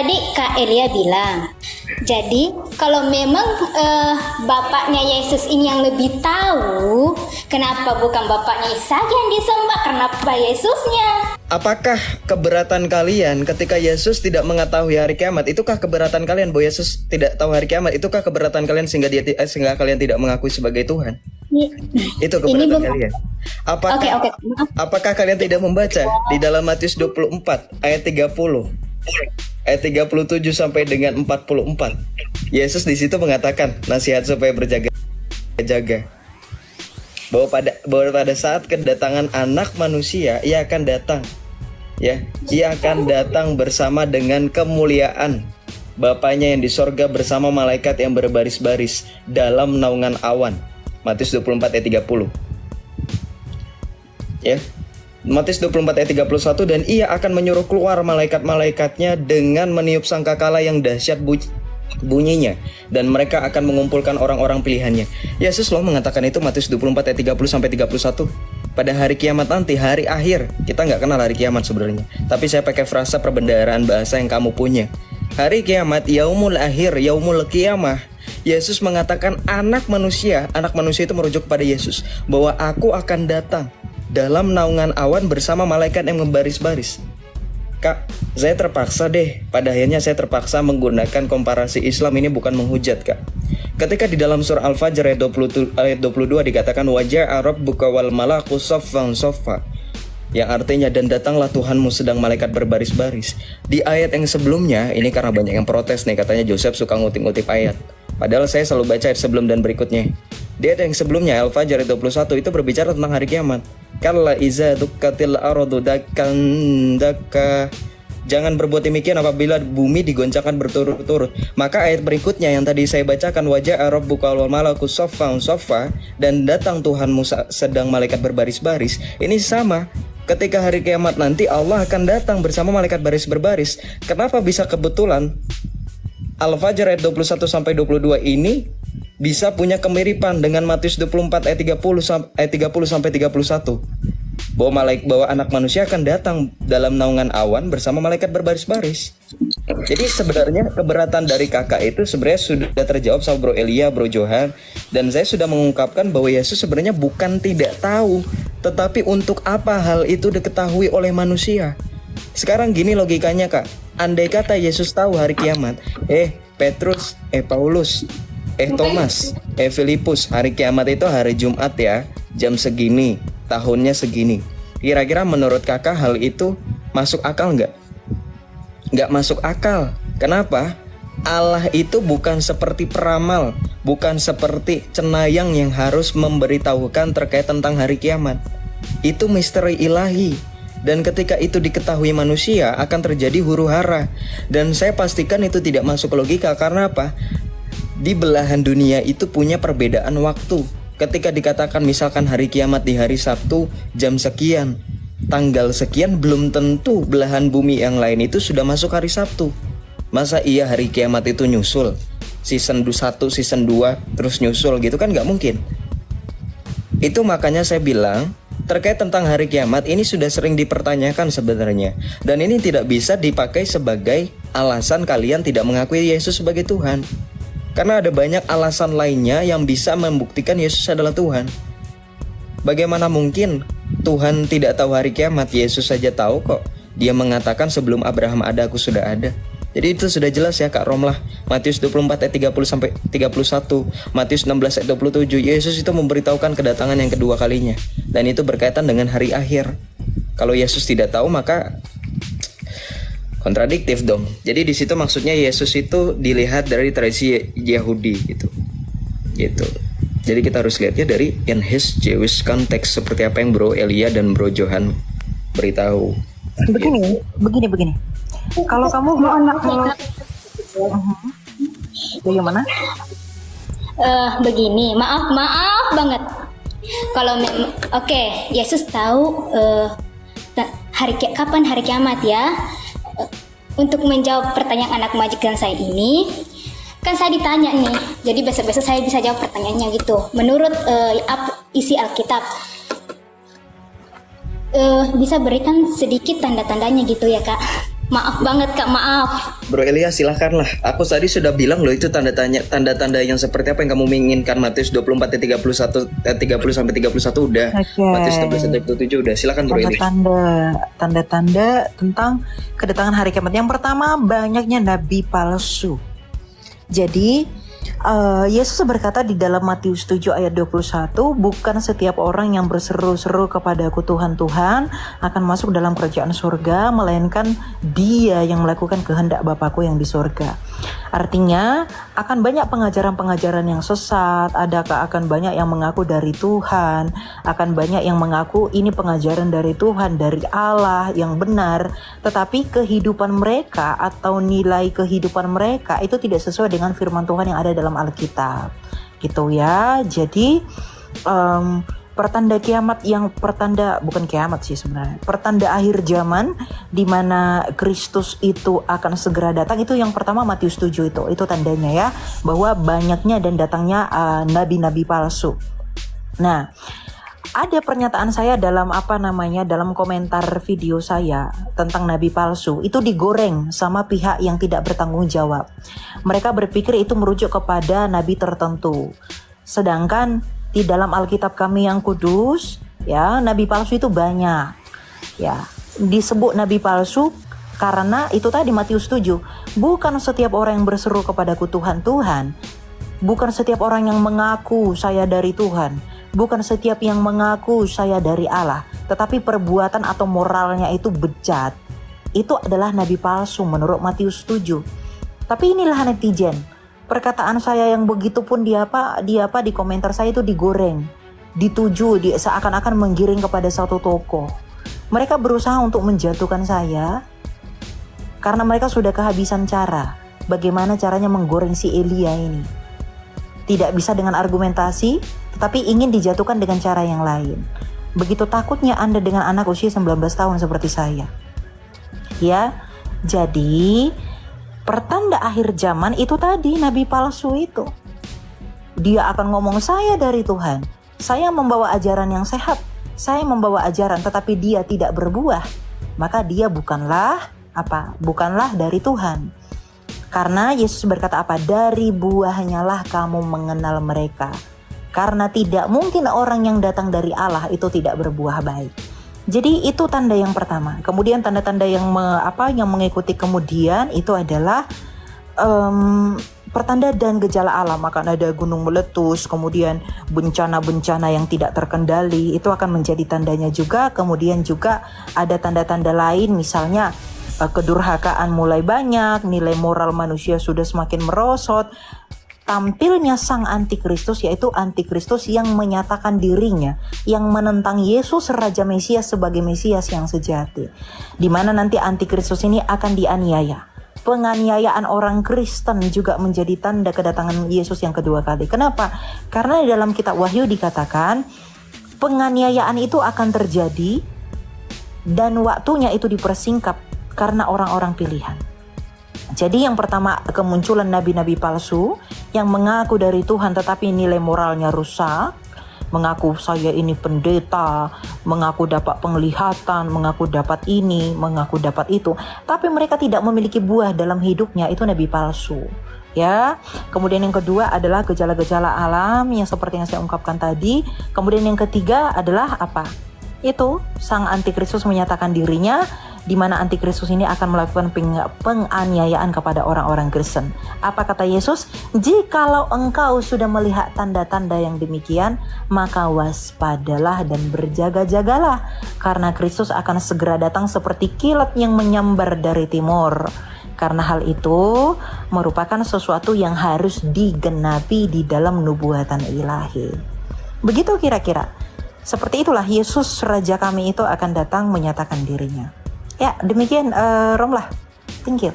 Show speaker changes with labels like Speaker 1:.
Speaker 1: tadi Kak Elia bilang, jadi kalau memang bapaknya Yesus ini yang lebih tahu, kenapa bukan bapaknya Ishak yang disembah, kenapa Yesusnya?
Speaker 2: Apakah keberatan kalian ketika Yesus tidak mengetahui hari kiamat? Itukah keberatan kalian bahwa Yesus tidak tahu hari kiamat? Itukah keberatan kalian sehingga kalian tidak mengakui sebagai Tuhan? Itu keberatan kalian. Apakah kalian tidak membaca di dalam Matius 24 ayat 30? Ayat 37 sampai dengan 44. Yesus di situ mengatakan nasihat supaya berjaga-jaga. Bahwa pada saat kedatangan Anak Manusia, ia akan datang. Ya, ia akan datang bersama dengan kemuliaan Bapaknya yang di sorga bersama malaikat yang berbaris-baris dalam naungan awan. Matius 24 ayat 30. Ya. Matius 24 ayat 31, dan ia akan menyuruh keluar malaikat-malaikatnya dengan meniup sangkakala yang dahsyat bunyinya, dan mereka akan mengumpulkan orang-orang pilihannya. Yesus loh mengatakan itu, Matius 24 ayat 30 sampai 31. Pada hari kiamat nanti, hari akhir. Kita nggak kenal hari kiamat sebenarnya, tapi saya pakai frasa perbendaharaan bahasa yang kamu punya. Hari kiamat, yaumul akhir, yaumul qiyamah. Yesus mengatakan anak manusia itu merujuk kepada Yesus, bahwa aku akan datang dalam naungan awan bersama malaikat yang membaris-baris. Kak, saya terpaksa deh. Pada akhirnya saya terpaksa menggunakan komparasi Islam ini, bukan menghujat, Kak. Ketika di dalam surah Al-Fajr ayat 22 dikatakan wajah Arab buka wal malaku soffan soffa, yang artinya dan datanglah Tuhanmu sedang malaikat berbaris-baris. Di ayat yang sebelumnya, ini karena banyak yang protes nih, katanya Joseph suka ngutip-ngutip ayat. Padahal saya selalu baca ayat sebelum dan berikutnya. Di ayat yang sebelumnya, Al-Fajr ayat 21 itu berbicara tentang hari kiamat. Kalla iza dukkatil ardu dakkan dakka. Jangan berbuat demikian apabila bumi digoncangkan berturut-turut. Maka ayat berikutnya yang tadi saya bacakan wajah rabbuka wal malaku soffan soffa, dan datang Tuhanmu sedang malaikat berbaris-baris. Ini sama. Ketika hari kiamat nanti Allah akan datang bersama malaikat baris berbaris. Kenapa bisa kebetulan Al-Fajr ayat 21 sampai 22 ini bisa punya kemiripan dengan Matius 24 ayat 30 sampai 31, bahwa anak manusia akan datang dalam naungan awan bersama malaikat berbaris-baris. Jadi sebenarnya keberatan dari kakak itu sebenarnya sudah terjawab sama Bro Elia, Bro Johan, dan saya sudah mengungkapkan bahwa Yesus sebenarnya bukan tidak tahu, tetapi untuk apa hal itu diketahui oleh manusia. Sekarang gini logikanya, Kak. Andai kata Yesus tahu hari kiamat, Petrus, Paulus, Thomas, Filipus, hari kiamat itu hari Jumat ya, jam segini, tahunnya segini. Kira-kira menurut kakak hal itu masuk akal nggak? Nggak masuk akal. Kenapa? Allah itu bukan seperti peramal, bukan seperti cenayang yang harus memberitahukan terkait tentang hari kiamat. Itu misteri ilahi. Dan ketika itu diketahui manusia akan terjadi huru-hara. Dan saya pastikan itu tidak masuk logika. Karena apa? Di belahan dunia itu punya perbedaan waktu. Ketika dikatakan misalkan hari kiamat di hari Sabtu jam sekian, tanggal sekian, belum tentu belahan bumi yang lain itu sudah masuk hari Sabtu. Masa iya hari kiamat itu nyusul season 1, season 2 terus nyusul gitu kan, nggak mungkin. Itu makanya saya bilang terkait tentang hari kiamat ini sudah sering dipertanyakan sebenarnya. Dan ini tidak bisa dipakai sebagai alasan kalian tidak mengakui Yesus sebagai Tuhan. Karena ada banyak alasan lainnya yang bisa membuktikan Yesus adalah Tuhan. Bagaimana mungkin Tuhan tidak tahu hari kiamat? Yesus saja tahu kok. Dia mengatakan sebelum Abraham ada, aku sudah ada. Jadi itu sudah jelas ya Kak Romlah. Matius 24 ayat 30 sampai 31, Matius 16 ayat 27, Yesus itu memberitahukan kedatangan yang kedua kalinya. Dan itu berkaitan dengan hari akhir. Kalau Yesus tidak tahu maka kontradiktif dong. Jadi di situ maksudnya Yesus itu dilihat dari tradisi Yahudi gitu. Jadi kita harus lihatnya dari in his Jewish context, seperti apa yang Bro Elia dan Bro Johan beritahu.
Speaker 3: Begini. Kalau kamu bagaimana?
Speaker 1: Begini, maaf banget. Kalau Yesus tahu kapan hari kiamat ya. Untuk menjawab pertanyaan anak majikan saya ini, kan saya ditanya nih, jadi besok-besok saya bisa jawab pertanyaannya gitu. Menurut isi Alkitab, bisa berikan sedikit tanda-tandanya gitu ya Kak? Maaf banget Kak, maaf.
Speaker 2: Bro Elia, silakanlah. Aku tadi sudah bilang loh itu tanda-tanda yang seperti apa yang kamu menginginkan. Matius 24 ayat 30 sampai 31 udah. Matius 16 ayat 27 udah. Silakan Bro Elia.
Speaker 3: Tanda-tanda tentang kedatangan hari kiamat. Yang pertama, banyaknya nabi palsu. Jadi Yesus berkata di dalam Matius 7 ayat 21, bukan setiap orang yang berseru-seru kepadaku Tuhan, Tuhan akan masuk dalam kerajaan surga, melainkan dia yang melakukan kehendak Bapakku yang di surga. Artinya akan banyak pengajaran-pengajaran yang sesat, akan banyak yang mengaku dari Tuhan, akan banyak yang mengaku ini pengajaran dari Tuhan, dari Allah yang benar, tetapi kehidupan mereka atau nilai kehidupan mereka itu tidak sesuai dengan firman Tuhan yang ada dalam Alkitab, gitu ya. Jadi pertanda kiamat pertanda akhir zaman di mana Kristus itu akan segera datang, itu yang pertama Matius 7 itu tandanya ya, bahwa banyaknya dan datangnya nabi-nabi palsu. Nah, ada pernyataan saya dalam dalam komentar video saya tentang nabi palsu, itu digoreng sama pihak yang tidak bertanggung jawab. Mereka berpikir itu merujuk kepada nabi tertentu. Sedangkan di dalam Alkitab kami yang kudus, ya, nabi palsu itu banyak. Ya, disebut nabi palsu karena itu tadi Matius 7, bukan setiap orang yang berseru kepadaku Tuhan, Tuhan, bukan setiap orang yang mengaku saya dari Tuhan, bukan setiap yang mengaku saya dari Allah, tetapi perbuatan atau moralnya itu bejat. Itu adalah nabi palsu menurut Matius 7. Tapi inilah netizen. Perkataan saya yang begitu pun di komentar saya itu digoreng, dituju, seakan-akan menggiring kepada satu tokoh. Mereka berusaha untuk menjatuhkan saya karena mereka sudah kehabisan cara. Bagaimana caranya menggoreng si Elia ini? Tidak bisa dengan argumentasi, tetapi ingin dijatuhkan dengan cara yang lain. Begitu takutnya Anda dengan anak usia 19 tahun seperti saya. Ya, jadi pertanda akhir zaman itu tadi nabi palsu itu. Dia akan ngomong saya dari Tuhan, saya membawa ajaran yang sehat, saya membawa ajaran, tetapi dia tidak berbuah, maka dia bukanlah dari Tuhan. Karena Yesus berkata dari buahnya lah kamu mengenal mereka. Karena tidak mungkin orang yang datang dari Allah itu tidak berbuah baik. Jadi itu tanda yang pertama. Kemudian tanda-tanda yang mengikuti kemudian itu adalah pertanda dan gejala alam. Akan ada gunung meletus, kemudian bencana-bencana yang tidak terkendali, itu akan menjadi tandanya juga. Kemudian juga ada tanda-tanda lain, misalnya kedurhakaan mulai banyak, nilai moral manusia sudah semakin merosot. Tampilnya sang antikristus, yaitu antikristus yang menyatakan dirinya, yang menentang Yesus Raja Mesias sebagai Mesias yang sejati, di mana nanti antikristus ini akan dianiaya. Penganiayaan orang Kristen juga menjadi tanda kedatangan Yesus yang kedua kali. Kenapa? Karena di dalam kitab Wahyu dikatakan penganiayaan itu akan terjadi dan waktunya itu dipersingkat karena orang-orang pilihan. Jadi yang pertama, kemunculan nabi-nabi palsu yang mengaku dari Tuhan tetapi nilai moralnya rusak, mengaku saya ini pendeta, mengaku dapat penglihatan, mengaku dapat ini, mengaku dapat itu, tapi mereka tidak memiliki buah dalam hidupnya, itu nabi palsu. Ya. Kemudian yang kedua adalah gejala-gejala alam yang seperti yang saya ungkapkan tadi. Kemudian yang ketiga adalah itu sang antikristus menyatakan dirinya, di mana antikristus ini akan melakukan penganiayaan kepada orang-orang Kristen. Apa kata Yesus? Jikalau engkau sudah melihat tanda-tanda yang demikian, maka waspadalah dan berjaga-jagalah, karena Kristus akan segera datang seperti kilat yang menyambar dari timur. Karena hal itu merupakan sesuatu yang harus digenapi di dalam nubuatan ilahi. Begitu kira-kira. Seperti itulah Yesus Raja kami itu akan datang menyatakan dirinya. Ya, demikian Romlah. Thank you.